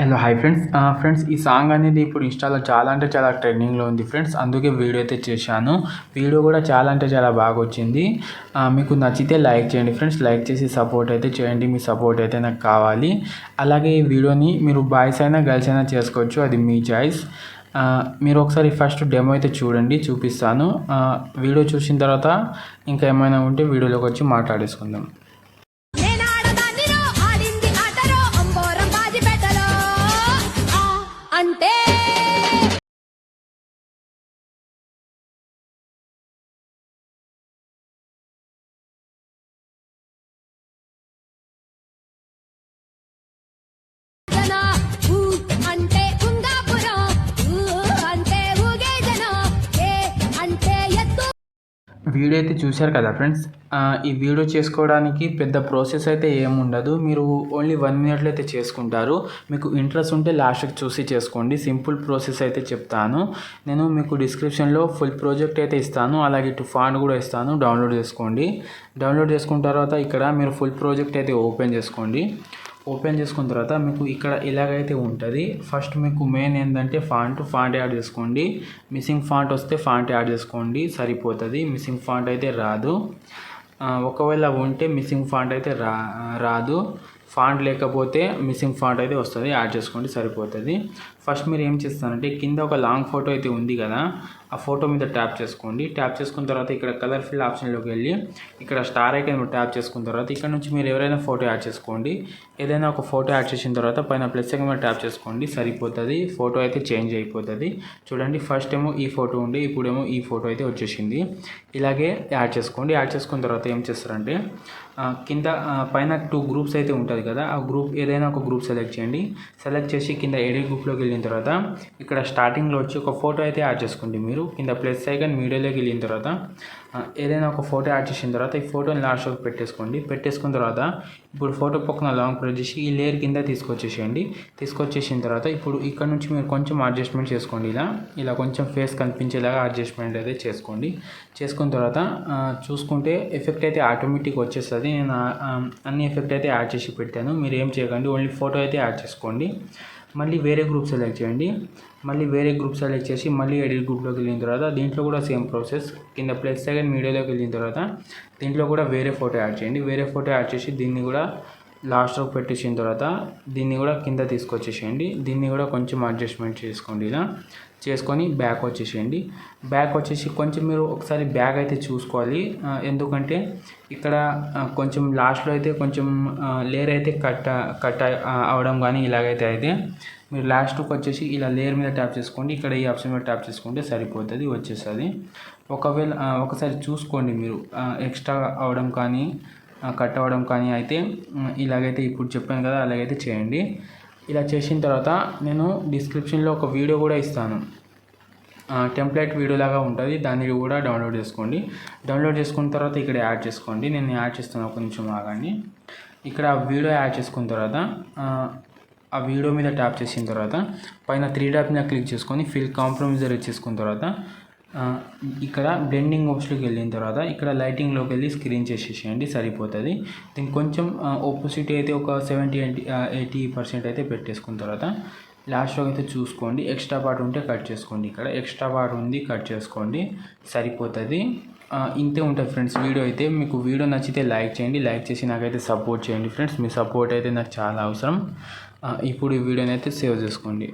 Hello hi friends. Friends ఈ song అనేది ఇప్పుడు ఇన్‌స్టాలో చాలా అంటే చాలా ట్రెండింగ్‌లో ఉంది ఫ్రెండ్స్. అందుకే వీడియో అయితే చేశాను. వీడియో కూడా చాలా అంటే చాలా బాగొచ్చింది. మీకు నచ్చితే లైక్ చేయండి ఫ్రెండ్స్. లైక్ చేసి సపోర్ట్ అయితే చేయండి. మీ సపోర్ట్ అయితే నాకు కావాలి. అలాగే ఈ వీడియోని మీరు బాయ్స్ అయినా గర్ల్స్ అయినా చేసుకోవచ్చు. అది మీ చాయిస్. మీరు ఒకసారి ఫస్ట్ డెమో అయితే చూడండి, చూపిస్తాను. వీడియో చూసిన తర్వాత ఇంకా ఏమైనా ఉంటే వీడియోలోకి వచ్చి మాట్లాడేసుకుందాం. వీడియో అయితే చూశారు కదా ఫ్రెండ్స్. ఈ వీడియో చేసుకోవడానికి పెద్ద ప్రాసెస్ అయితే ఏముండదు. మీరు ఓన్లీ 1 మినిట్లో అయితే చేసుకుంటారు. మీకు ఇంట్రెస్ట్ ఉంటే లాస్ట్కి చూసి చేసుకోండి. సింపుల్ ప్రాసెస్ అయితే చెప్తాను. నేను మీకు డిస్క్రిప్షన్లో ఫుల్ ప్రాజెక్ట్ అయితే ఇస్తాను. అలాగే ఇటు ఫాంట్ కూడా ఇస్తాను, డౌన్లోడ్ చేసుకోండి. డౌన్లోడ్ చేసుకున్న తర్వాత ఇక్కడ మీరు ఫుల్ ప్రాజెక్ట్ అయితే ఓపెన్ చేసుకోండి. ఓపెన్ చేసుకున్న తర్వాత మీకు ఇక్కడ ఇలాగైతే ఉంటుంది. ఫస్ట్ మీకు మెయిన్ ఏంటంటే ఫాంట్ యాడ్ చేసుకోండి. మిస్సింగ్ ఫాంట్ వస్తే ఫాంట్ యాడ్ చేసుకోండి, సరిపోతుంది. మిస్సింగ్ ఫాంట్ అయితే రాదు. ఒకవేళ ఉంటే మిస్సింగ్ ఫాంట్ అయితే రాదు. ఫాంట్ లేకపోతే మిస్సింగ్ ఫాంట్ అయితే వస్తుంది, యాడ్ చేసుకోండి, సరిపోతుంది. ఫస్ట్ మీరు ఏం చేస్తారంటే కింద ఒక లాంగ్ ఫోటో అయితే ఉంది కదా, ఆ ఫోటో మీద ట్యాప్ చేసుకోండి. ట్యాప్ చేసుకున్న తర్వాత ఇక్కడ కలర్ ఫిల్ ఆప్షన్లోకి వెళ్ళి ఇక్కడ స్టార్ ఐకాన్ ట్యాప్ చేసుకున్న తర్వాత ఇక్కడ నుంచి మీరు ఎవరైనా ఫోటో యాడ్ చేసుకోండి. ఏదైనా ఒక ఫోటో యాడ్ చేసిన తర్వాత పైన ప్లస్ ఐకాన్ మీద ట్యాప్ చేసుకోండి, సరిపోతుంది. ఫోటో అయితే చేంజ్ అయిపోతుంది. చూడండి, ఫస్ట్ ఏమో ఈ ఫోటో ఉండి ఇప్పుడేమో ఈ ఫోటో అయితే వచ్చేసింది. ఇలాగే యాడ్ చేసుకోండి. యాడ్ చేసుకున్న తర్వాత ఏం చేస్తారంటే కింద పైన 2 గ్రూప్స్ అయితే ఉంటుంది కదా, ఆ గ్రూప్ ఏదైనా ఒక గ్రూప్ సెలెక్ట్ చేయండి. సెలెక్ట్ చేసి కింద ఎడిట్ గ్రూప్లోకి వెళ్ళిన తర్వాత ఇక్కడ స్టార్టింగ్లో వచ్చి ఒక ఫోటో అయితే యాడ్ చేసుకోండి. మీరు కింద ప్లస్ ఐకాన్ మీడియాలోకి వెళ్ళిన తర్వాత ఏదైనా ఒక ఫోటో యాడ్ చేసిన తర్వాత ఈ ఫోటోని లాస్ట్లోకి పెట్టేసుకోండి. పెట్టేసుకున్న తర్వాత ఇప్పుడు ఫోటో పక్కన లాంగ్ ప్రెస్ చేసి ఈ లేయర్ కింద తీసుకొచ్చేసేయండి. తీసుకొచ్చేసిన తర్వాత ఇప్పుడు ఇక్కడ నుంచి మీరు కొంచెం అడ్జస్ట్మెంట్ చేసుకోండి. ఇలా కొంచెం ఫేస్ కనిపించేలాగా అడ్జస్ట్మెంట్ అయితే చేసుకోండి. చేసుకున్న తర్వాత చూసుకుంటే ఎఫెక్ట్ అయితే ఆటోమేటిక్ వచ్చేస్తుంది. నేను అన్ని ఎఫెక్ట్ అయితే యాడ్ చేసి పెట్టాను. మీరు ఏం చేయకండి, ఓన్లీ ఫోటో అయితే యాడ్ చేసుకోండి. మళ్ళీ వేరే గ్రూప్ సెలెక్ట్ చేయండి. మళ్ళీ వేరే గ్రూప్ సెలెక్ట్ చేసి మళ్ళీ ఎడిట్ గ్రూప్లోకి వెళ్ళిన తర్వాత దీంట్లో కూడా సేమ్ ప్రాసెస్. కింద ప్లస్ సెకండ్ మీడియాలోకి వెళ్ళిన తర్వాత దీంట్లో కూడా వేరే ఫోటో యాడ్ చేయండి. వేరే ఫోటో యాడ్ చేసి దీన్ని కూడా లాస్ట్లో పెట్టేసిన తర్వాత దీన్ని కూడా కింద తీసుకొచ్చేసేయండి. దీన్ని కూడా కొంచెం అడ్జస్ట్మెంట్ చేసుకోండి. ఇలా చేసుకొని బ్యాక్ వచ్చేసేయండి. బ్యాక్ వచ్చేసి కొంచెం మీరు ఒకసారి బ్యాక్ అయితే చూసుకోవాలి. ఎందుకంటే ఇక్కడ కొంచెం లాస్ట్లో అయితే కొంచెం లేయర్ అయితే కట్ అవడం కానీ ఇలాగైతే అయితే మీరు లాస్ట్కి వచ్చేసి ఇలా లేయర్ మీద ట్యాప్ చేసుకోండి. ఇక్కడ ఈ ఆప్షన్ మీద ట్యాప్ చేసుకుంటే సరిపోతుంది, వచ్చేస్తుంది. ఒకవేళ ఒకసారి చూసుకోండి, మీరు ఎక్స్ట్రా అవడం కానీ కట్ అవ్వడం కానీ అయితే ఇలాగైతే ఇప్పుడు చెప్పాను కదా, అలాగైతే చేయండి. ఇలా చేసిన తర్వాత నేను డిస్క్రిప్షన్లో ఒక వీడియో కూడా ఇస్తాను. టెంప్లెట్ వీడియో లాగా ఉంటుంది, దాన్ని కూడా డౌన్లోడ్ చేసుకోండి. డౌన్లోడ్ చేసుకున్న తర్వాత ఇక్కడ యాడ్ చేసుకోండి. నేను యాడ్ చేస్తాను, ఒక నిమిషం ఆగండి. ఇక్కడ వీడియో యాడ్ చేసుకున్న తర్వాత ఆ వీడియో మీద ట్యాప్ చేసిన తర్వాత పైన 3 డాట్ మీద క్లిక్ చేసుకొని ఫిల్ కాంప్రమైజర్ చేసుకున్న తర్వాత ఇక్కడ బ్లెండింగ్ ఆప్షన్లోకి వెళ్ళిన తర్వాత ఇక్కడ లైటింగ్లోకి వెళ్ళి స్క్రీన్ చేసేసేయండి, సరిపోతుంది. దీనికి కొంచెం ఆపోజిట్ అయితే ఒక 70-80% అయితే పెట్టేసుకున్న తర్వాత లాస్ట్లో అయితే చూసుకోండి. ఎక్స్ట్రా పార్ట్ ఉంటే కట్ చేసుకోండి. ఇక్కడ ఎక్స్ట్రా పార్ట్ ఉంది, కట్ చేసుకోండి, సరిపోతుంది. ఇంతే ఉంటుంది ఫ్రెండ్స్ వీడియో అయితే. మీకు వీడియో నచ్చితే లైక్ చేయండి. లైక్ చేసి నాకైతే సపోర్ట్ చేయండి ఫ్రెండ్స్. మీ సపోర్ట్ అయితే నాకు చాలా అవసరం. ఇప్పుడు ఈ వీడియోని అయితే సేవ్ చేసుకోండి.